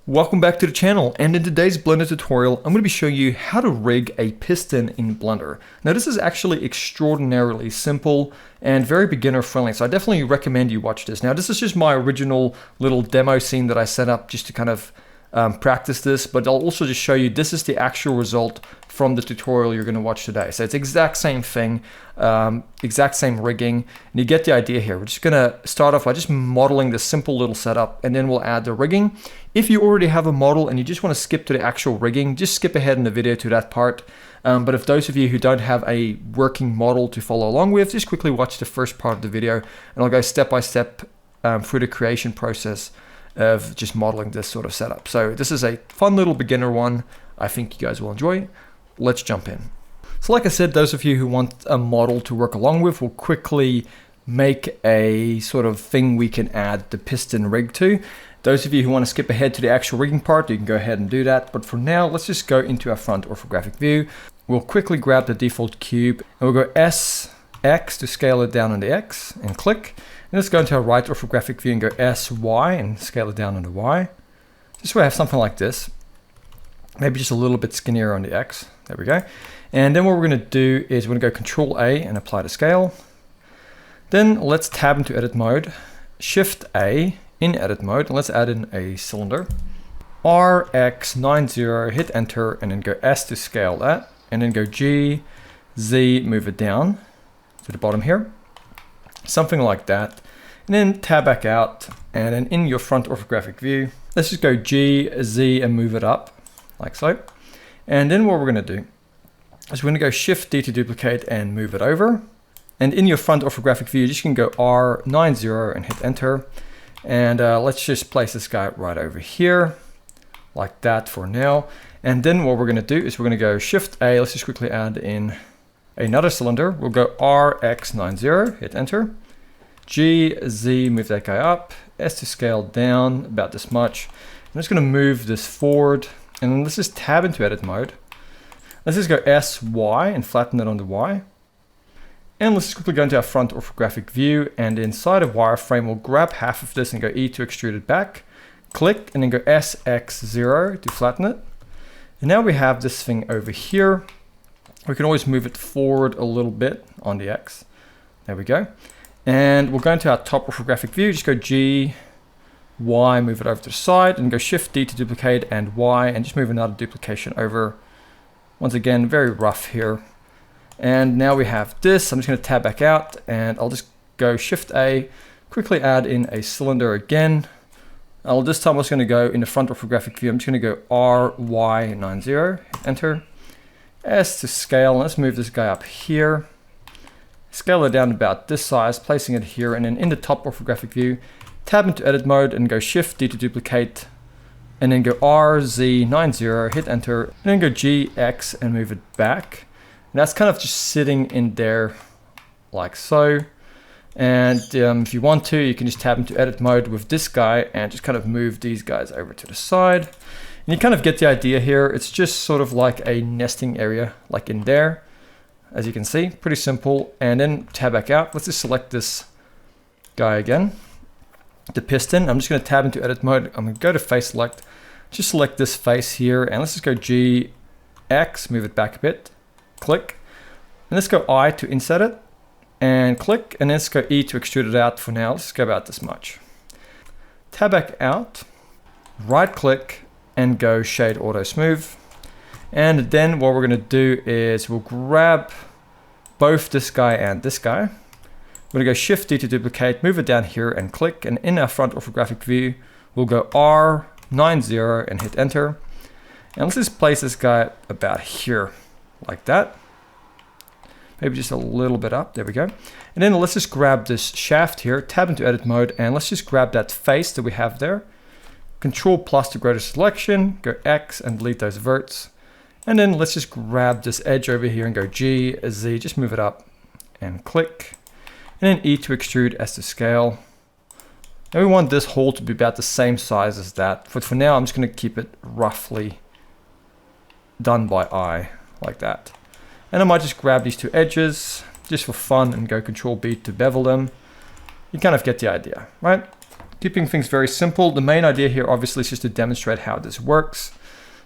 Welcome back to the channel, and in today's Blender tutorial I'm going to be showing you how to rig a piston in Blender. Now this is actually extraordinarily simple and very beginner friendly, so I definitely recommend you watch this. Now this is just my original little demo scene that I set up just to kind of practice this, but I'll also just show you this is the actual result from the tutorial you're going to watch today. So it's exact same thing, exact same rigging, and you get the idea here. We're just going to start off by just modeling this simple little setup, and then we'll add the rigging. If you already have a model and you just want to skip to the actual rigging, just skip ahead in the video to that part. But if those of you who don't have a working model to follow along with, just quickly watch the first part of the video, and I'll go step by step through the creation process of just modeling this sort of setup. So this is a fun little beginner one. I think you guys will enjoy. Let's jump in. So like I said, those of you who want a model to work along with, will quickly make a sort of thing we can add the piston rig to. Those of you who want to skip ahead to the actual rigging part, you can go ahead and do that. But for now, let's just go into our front orthographic view. We'll quickly grab the default cube and we'll go SX to scale it down on the X and click. And let's go into our right orthographic view and go SY and scale it down on the Y. Just so we have something like this. Maybe just a little bit skinnier on the X. There we go. And then what we're going to do is we're going to go Control A and apply the scale. Then let's tab into edit mode, Shift A in edit mode, and let's add in a cylinder. RX90, hit enter, and then go S to scale that, and then go G, Z, move it down to the bottom here. Something like that. And then tab back out, and then in your front orthographic view, let's just go G, Z, and move it up, like so. And then what we're going to do is we're going to go Shift D to duplicate and move it over. And in your front orthographic view, you just can go R90 and hit enter. And let's just place this guy right over here, like that for now. And then what we're going to do is we're going to go Shift A. Let's just quickly add in another cylinder. We'll go RX90, hit enter. G, Z, move that guy up. S to scale down about this much. I'm just going to move this forward. And then let's just tab into edit mode. Let's just go SY and flatten it on the Y. And let's just quickly go into our front orthographic view, and inside of wireframe, we'll grab half of this and go E to extrude it back. Click, and then go SX0 to flatten it. And now we have this thing over here. We can always move it forward a little bit on the X. There we go. And we'll go into our top orthographic view, just go G, Y, move it over to the side, and go Shift D to duplicate and Y, and just move another duplication over. Once again, very rough here. And now we have this. I'm just going to tab back out, and I'll just go Shift A, quickly add in a cylinder again. This time I'm just going to go in the front orthographic view. I'm just going to go RY90, hit enter. S to scale, and let's move this guy up here. Scale it down about this size, placing it here, and then in the top orthographic view, tab into edit mode and go Shift D to duplicate, and then go RZ90, hit enter, and then go GX and move it back. And that's kind of just sitting in there like so. And if you want to, you can just tab into edit mode with this guy and just kind of move these guys over to the side. And you kind of get the idea here. It's just sort of like a nesting area, like in there, as you can see, pretty simple. And then tab back out. Let's just select this guy again, the piston. I'm just going to tab into edit mode. I'm going to go to face select, just select this face here, and let's just go GX, move it back a bit. Click, and let's go I to inset it, and click, and let's go E to extrude it out for now. Let's go about this much. Tab back out, right click, and go Shade Auto Smooth. And then what we're going to do is we'll grab both this guy and this guy. We're going to go Shift D to duplicate, move it down here, and click, and in our front orthographic view, we'll go R90 and hit enter. And let's just place this guy about here, like that. Maybe just a little bit up, there we go. And then let's just grab this shaft here, tab into edit mode, and let's just grab that face that we have there. Control plus to go to selection, go X and delete those verts. And then let's just grab this edge over here and go G, Z, just move it up and click. And then E to extrude, S to scale. And we want this hole to be about the same size as that. But for now, I'm just gonna keep it roughly done by eye, like that. And I might just grab these two edges just for fun and go Control B to bevel them. You kind of get the idea, right? Keeping things very simple. The main idea here obviously is just to demonstrate how this works.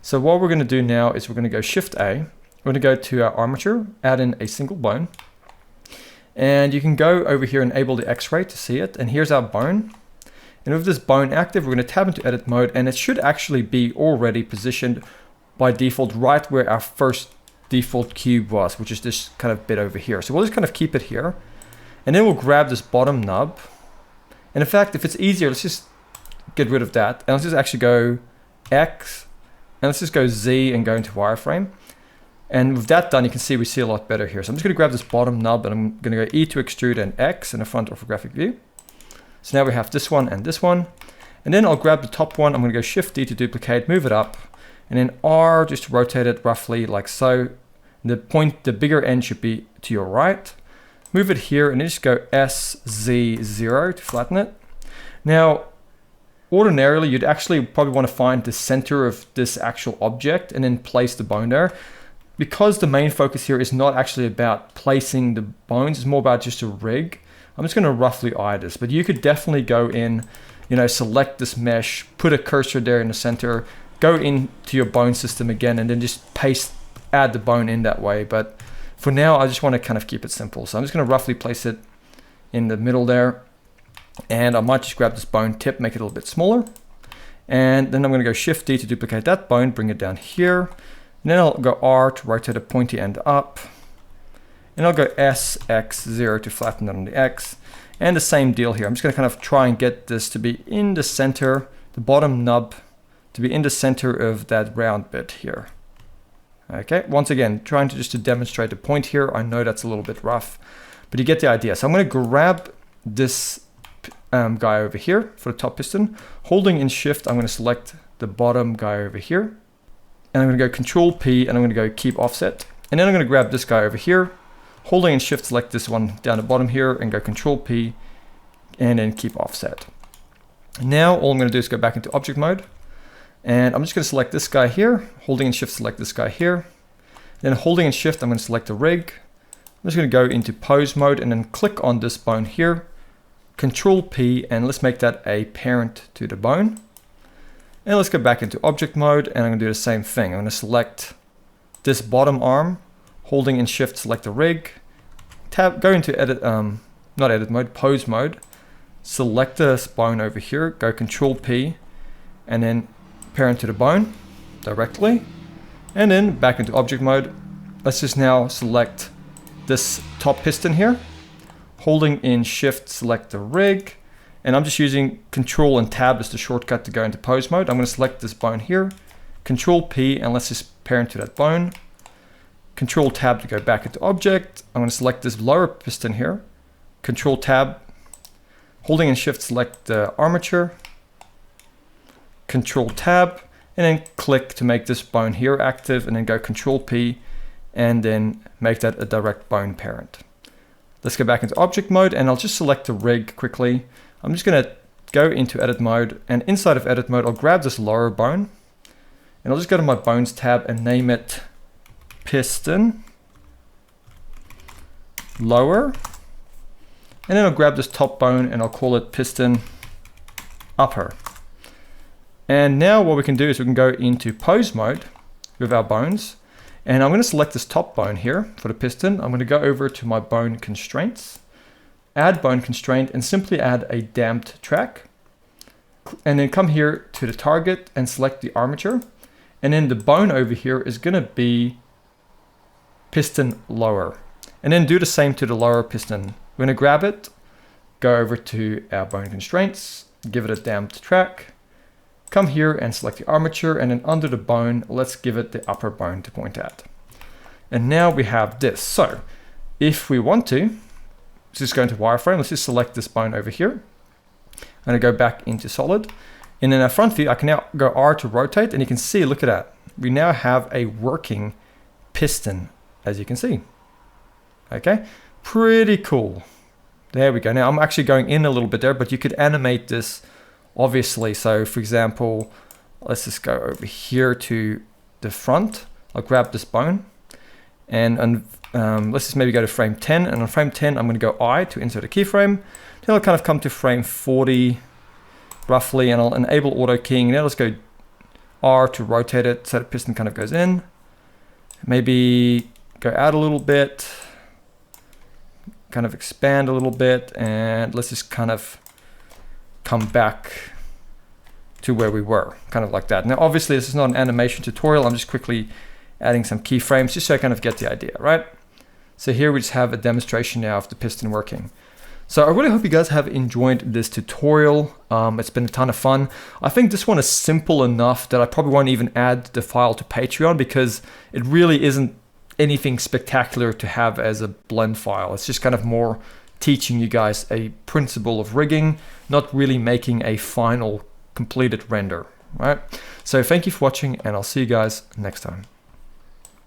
So what we're going to do now is we're going to go Shift A. We're going to go to our armature, add in a single bone. And you can go over here and enable the X-ray to see it. And here's our bone. And with this bone active, we're going to tab into edit mode, and it should actually be already positioned by default right where our first default cube was, which is this kind of bit over here. So we'll just kind of keep it here. And then we'll grab this bottom nub. And in fact, if it's easier, let's just get rid of that. And let's just actually go X, and let's just go Z and go into wireframe. And with that done, you can see we see a lot better here. So I'm just going to grab this bottom nub, and I'm going to go E to extrude and X in the front orthographic view. So now we have this one and this one. And then I'll grab the top one. I'm going to go Shift D to duplicate, move it up, and then R just to rotate it roughly like so. The bigger end should be to your right. Move it here and then just go SZ0 to flatten it. Now, ordinarily, you'd actually probably want to find the center of this actual object and then place the bone there. Because the main focus here is not actually about placing the bones, it's more about just a rig. I'm just going to roughly eye this, but you could definitely go in, select this mesh, put a cursor there in the center, go into your bone system again, and then just add the bone in that way. But for now, I just want to kind of keep it simple. So I'm just going to roughly place it in the middle there. And I might just grab this bone tip, make it a little bit smaller. And then I'm going to go Shift D to duplicate that bone, bring it down here. And then I'll go R to rotate the pointy end up. And I'll go SX0 to flatten it on the X. And the same deal here. I'm just going to kind of try and get this to be in the center, the bottom nub to be in the center of that round bit here. Okay, once again, trying to demonstrate the point here. I know that's a little bit rough, but you get the idea. So I'm going to grab this guy over here for the top piston. Holding in Shift, I'm going to select the bottom guy over here. And I'm going to go Control P, and I'm going to go Keep Offset. And then I'm going to grab this guy over here. Holding in Shift, select this one down the bottom here, and go Control P, and then Keep Offset. Now all I'm going to do is go back into object mode. And I'm just going to select this guy here, holding in Shift, select this guy here. Then holding in Shift, I'm going to select the rig. I'm just going to go into pose mode and then click on this bone here, Control P, and let's make that a parent to the bone. And let's go back into object mode, and I'm going to do the same thing. I'm going to select this bottom arm, holding in Shift, select the rig, go into edit, not edit mode, pose mode, select this bone over here, go Control P, and then parent to the bone directly, and then back into object mode. Let's just now select this top piston here, holding in Shift, select the rig, and I'm just using Control and Tab as the shortcut to go into pose mode. I'm going to select this bone here, Control P, and let's just parent to that bone. Control Tab to go back into object. I'm going to select this lower piston here, Control Tab, holding in Shift, select the armature, Control Tab, and then click to make this bone here active, and then go Control P, and then make that a direct bone parent. Let's go back into object mode, and I'll just select the rig quickly. I'm just going to go into edit mode, and inside of edit mode, I'll grab this lower bone, and I'll just go to my bones tab and name it piston lower. And then I'll grab this top bone and I'll call it piston upper. And now what we can do is we can go into pose mode with our bones. And I'm going to select this top bone here for the piston. I'm going to go over to my bone constraints, add bone constraint, and simply add a damped track. And then come here to the target and select the armature. And then the bone over here is going to be piston lower. And then do the same to the lower piston. We're going to grab it, go over to our bone constraints, give it a damped track, come here and select the armature, and then under the bone, let's give it the upper bone to point at. And now we have this. So if we want to, let's just go into wireframe. Let's just select this bone over here. I'm going to go back into solid. And in our front view, I can now go R to rotate, and you can see, look at that. We now have a working piston, as you can see. Okay, pretty cool. There we go. Now I'm actually going in a little bit there, but you could animate this obviously. So for example, let's just go over here to the front. I'll grab this bone, and let's just maybe go to frame 10. And on frame 10, I'm going to go I to insert a keyframe. Then I'll kind of come to frame 40. roughly, and I'll enable auto keying. Now let's go R to rotate it so the piston kind of goes in. Maybe go out a little bit, kind of expand a little bit, and let's just kind of come back to where we were, kind of like that. Now, obviously, this is not an animation tutorial. I'm just quickly adding some keyframes just so I kind of get the idea, right? So here we just have a demonstration now of the piston working. So I really hope you guys have enjoyed this tutorial. It's been a ton of fun. I think this one is simple enough that I probably won't even add the file to Patreon because it really isn't anything spectacular to have as a blend file. It's just kind of more teaching you guys a principle of rigging, not really making a final completed render, right? So thank you for watching, and I'll see you guys next time.